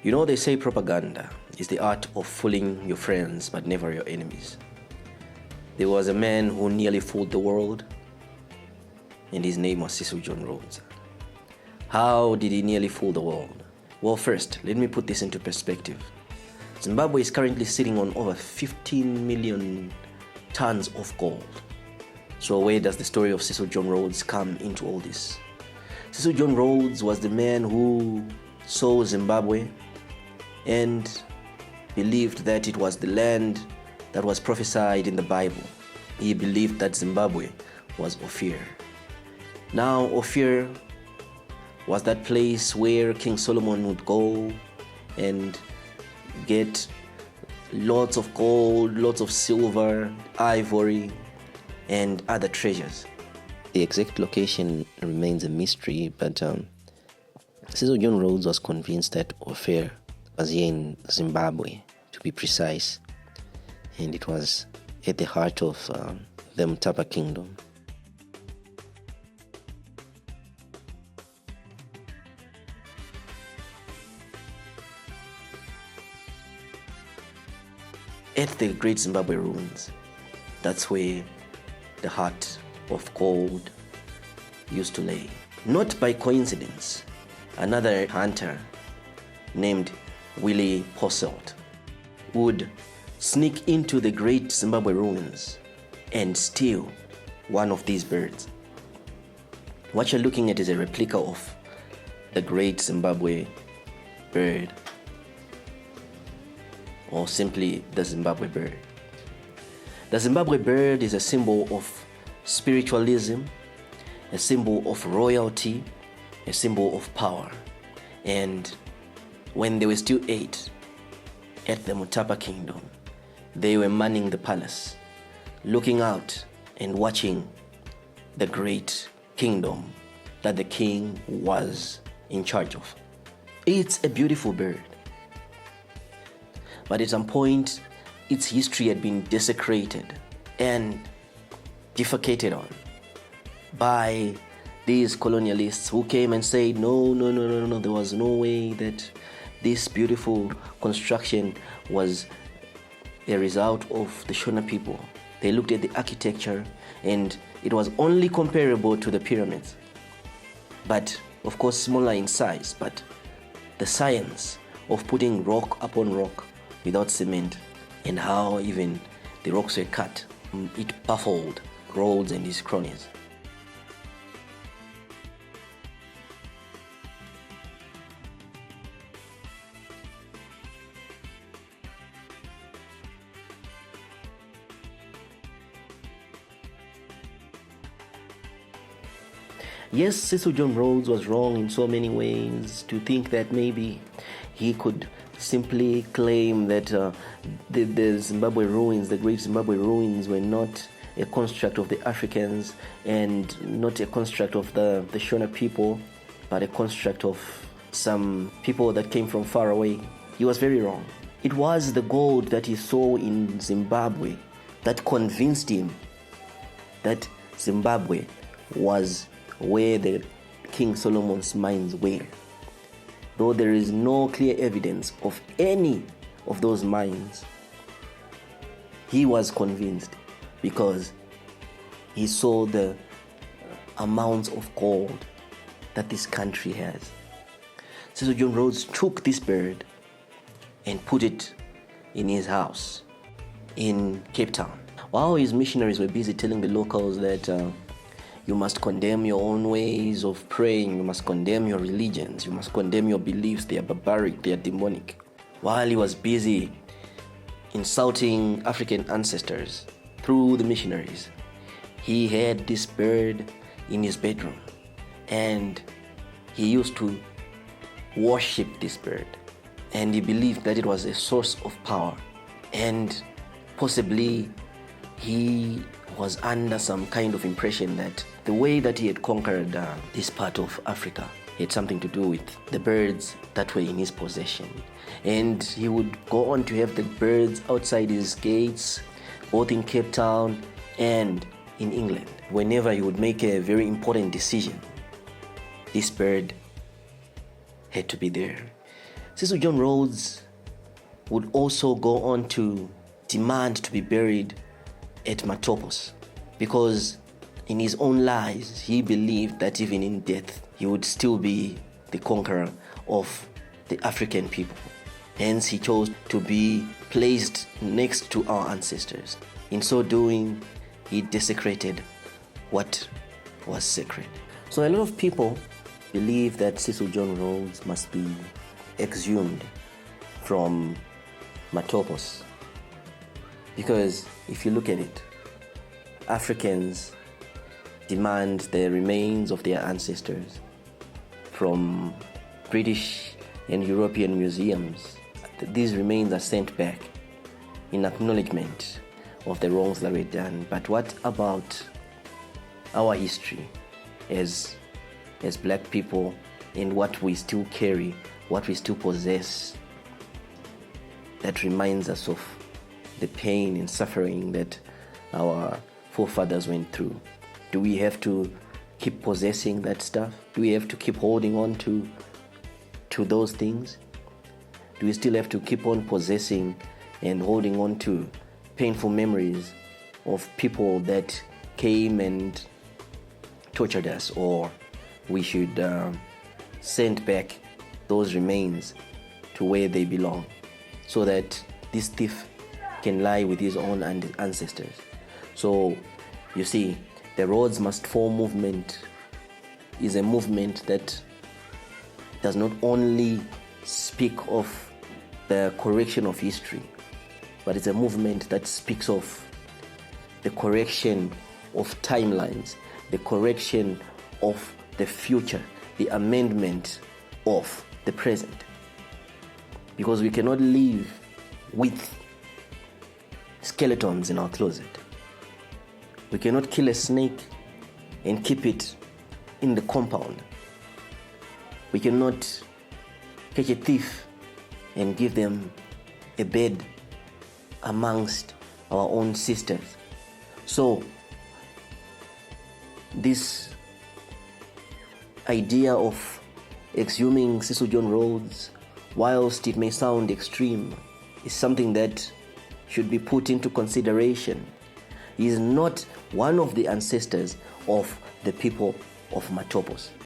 You know, they say propaganda is the art of fooling your friends but never your enemies. There was a man who nearly fooled the world, and his name was Cecil John Rhodes. How did he nearly fool the world? Well, first, let me put this into perspective. Zimbabwe is currently sitting on over 15 million tons of gold. So where does the story of Cecil John Rhodes come into all this? Cecil John Rhodes was the man who saw Zimbabwe and believed that it was the land that was prophesied in the Bible. He believed that Zimbabwe was Ophir. Now, Ophir was that place where King Solomon would go and get lots of gold, lots of silver, ivory, and other treasures. The exact location remains a mystery, but Cecil John Rhodes was convinced that Ophir was here in Zimbabwe, to be precise, and it was at the heart of the Mutapa Kingdom. At the Great Zimbabwe Ruins, that's where the heart of gold used to lay. Not by coincidence, another hunter named Willie Posselt would sneak into the Great Zimbabwe Ruins and steal one of these birds. What you're looking at is a replica of the Great Zimbabwe bird, or simply the Zimbabwe bird. The Zimbabwe bird is a symbol of spiritualism, a symbol of royalty, a symbol of power. And when they were still 8 at the Mutapa Kingdom, they were manning the palace, looking out and watching the great kingdom that the king was in charge of. It's a beautiful bird, but at some point, its history had been desecrated and defecated on by these colonialists who came and said, no, there was no way that this beautiful construction was a result of the Shona people. They looked at the architecture and it was only comparable to the pyramids, but of course smaller in size. But the science of putting rock upon rock without cement, and how even the rocks were cut, it baffled Rhodes and his cronies. Yes, Cecil John Rhodes was wrong in so many ways to think that maybe he could simply claim that the Zimbabwe ruins, the Great Zimbabwe ruins, were not a construct of the Africans and not a construct of the Shona people, but a construct of some people that came from far away. He was very wrong. It was the gold that he saw in Zimbabwe that convinced him that Zimbabwe was where the King Solomon's mines were. Though there is no clear evidence of any of those mines, he was convinced because he saw the amounts of gold that this country has. Cecil John Rhodes took this bird and put it in his house in Cape Town. While his missionaries were busy telling the locals that you must condemn your own ways of praying, you must condemn your religions, you must condemn your beliefs, they are barbaric, they are demonic. While he was busy insulting African ancestors through the missionaries, he had this bird in his bedroom and he used to worship this bird, and he believed that it was a source of power, and possibly he was under some kind of impression that the way that he had conquered this part of Africa had something to do with the birds that were in his possession. And he would go on to have the birds outside his gates, both in Cape Town and in England. Whenever he would make a very important decision, this bird had to be there. Cecil John Rhodes would also go on to demand to be buried at Matopos, because in his own lies he believed that even in death he would still be the conqueror of the African people. Hence he chose to be placed next to our ancestors. In so doing, he desecrated what was sacred. So a lot of people believe that Cecil John Rhodes must be exhumed from Matopos, because if you look at it, Africans demand the remains of their ancestors from British and European museums. These remains are sent back in acknowledgement of the wrongs that were done. But what about our history as black people, and what we still carry, what we still possess, that reminds us of the pain and suffering that our forefathers went through? Do we have to keep possessing that stuff? Do we have to keep holding on to those things? Do we still have to keep on possessing and holding on to painful memories of people that came and tortured us? Or we should send back those remains to where they belong, so that this thief can lie with his own ancestors? So you see, the Rhodes Must Fall movement is a movement that does not only speak of the correction of history, but it's a movement that speaks of the correction of timelines, the correction of the future, the amendment of the present. Because we cannot live with skeletons in our closet. We cannot kill a snake and keep it in the compound. We cannot catch a thief and give them a bed amongst our own sisters. So this idea of exhuming Cecil John Rhodes, whilst it may sound extreme, is something that should be put into consideration. He is not one of the ancestors of the people of Matopos.